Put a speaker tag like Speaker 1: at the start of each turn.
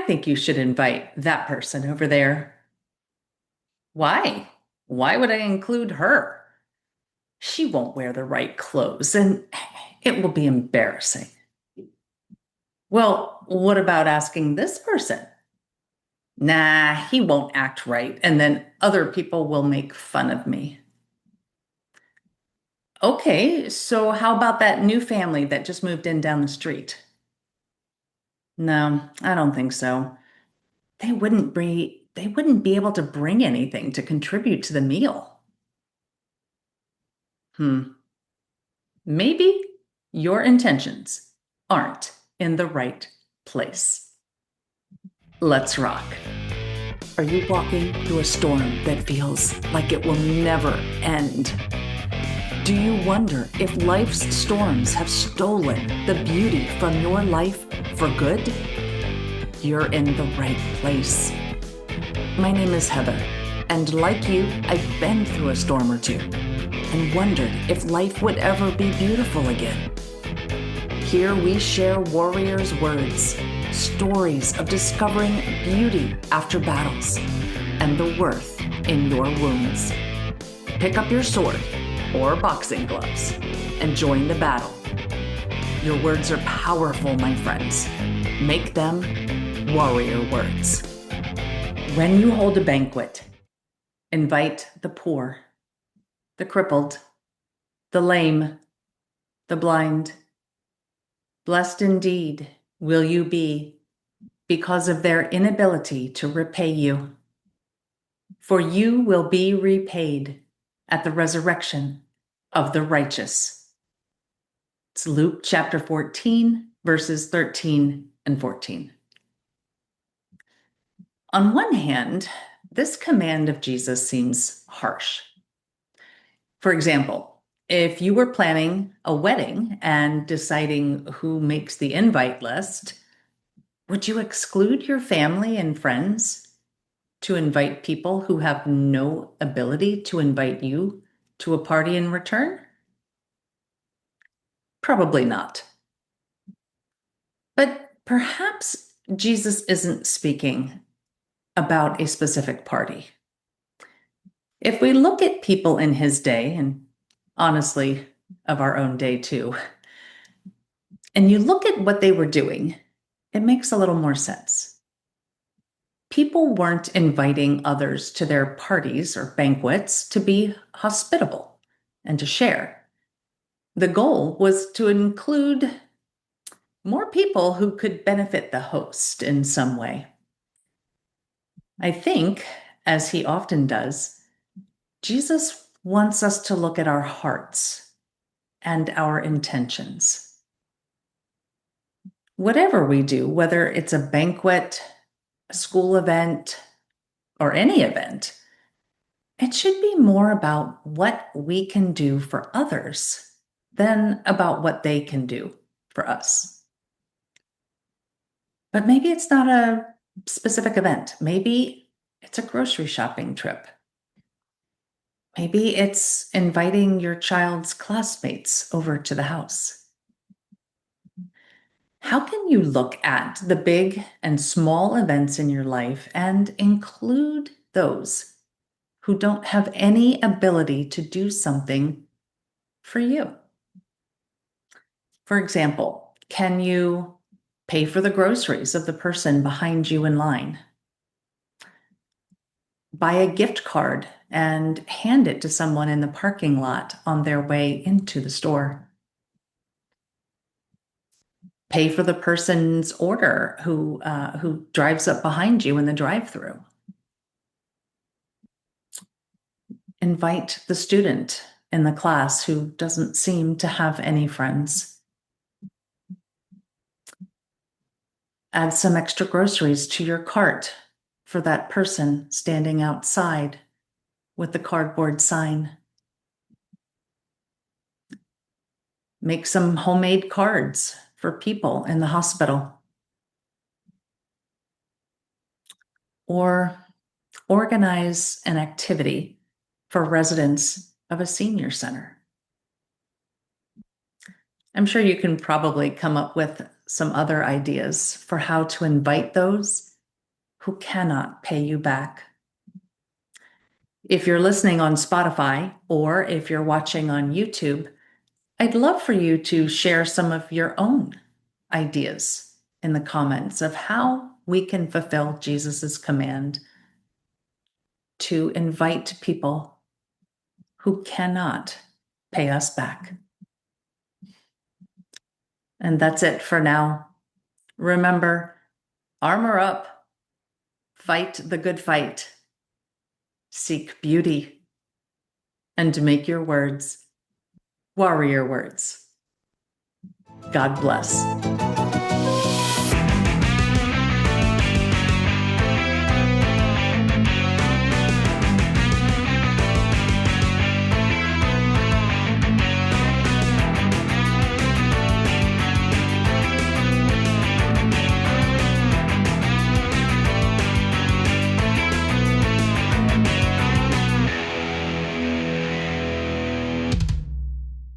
Speaker 1: think you should invite that person over there. Why? Why would I include her? She won't wear the right clothes and it will be embarrassing. Well, what about asking this person? Nah, he won't act right, and then other people will make fun of me. Okay, so how about that new family that just moved in down the street? No, I don't think so. They wouldn't be able to bring anything to contribute to the meal. Hmm. Maybe your intentions aren't in the right place. Let's rock. Are you walking through a storm that feels like it will never end? Do you wonder if life's storms have stolen the beauty from your life for good? You're in the right place. My name is Heather, and like you, I've been through a storm or two and wondered if life would ever be beautiful again. Here we share warriors' words, stories of discovering beauty after battles, and the worth in your wounds. Pick up your sword or boxing gloves and join the battle. Your words are powerful, my friends. Make them warrior words. When you hold a banquet, invite the poor, the crippled, the lame, the blind. Blessed indeed will you be because of their inability to repay you. For you will be repaid at the resurrection of the righteous. It's Luke chapter 14, verses 13 and 14. On one hand, this command of Jesus seems harsh. For example, if you were planning a wedding and deciding who makes the invite list, would you exclude your family and friends to invite people who have no ability to invite you to a party in return? Probably not. But perhaps Jesus isn't speaking about a specific party. If we look at people in his day, and honestly, of our own day too, and you look at what they were doing, it makes a little more sense. People weren't inviting others to their parties or banquets to be hospitable and to share. The goal was to include more people who could benefit the host in some way. I think, as he often does, Jesus wants us to look at our hearts and our intentions. Whatever we do, whether it's a banquet, a school event, or any event, it should be more about what we can do for others than about what they can do for us. But maybe it's not a specific event. Maybe it's a grocery shopping trip. Maybe it's inviting your child's classmates over to the house. How can you look at the big and small events in your life and include those who don't have any ability to do something for you? For example, can you pay for the groceries of the person behind you in line? Buy a gift card and hand it to someone in the parking lot on their way into the store. Pay for the person's order who drives up behind you in the drive-thru. Invite the student in the class who doesn't seem to have any friends. Add some extra groceries to your cart for that person standing outside with the cardboard sign. Make some homemade cards for people in the hospital. Or organize an activity for residents of a senior center. I'm sure you can probably come up with some other ideas for how to invite those who cannot pay you back. If you're listening on Spotify or if you're watching on YouTube, I'd love for you to share some of your own ideas in the comments of how we can fulfill Jesus's command to invite people who cannot pay us back. And that's it for now. Remember, armor up, fight the good fight, seek beauty, and make your words warrior words. God bless.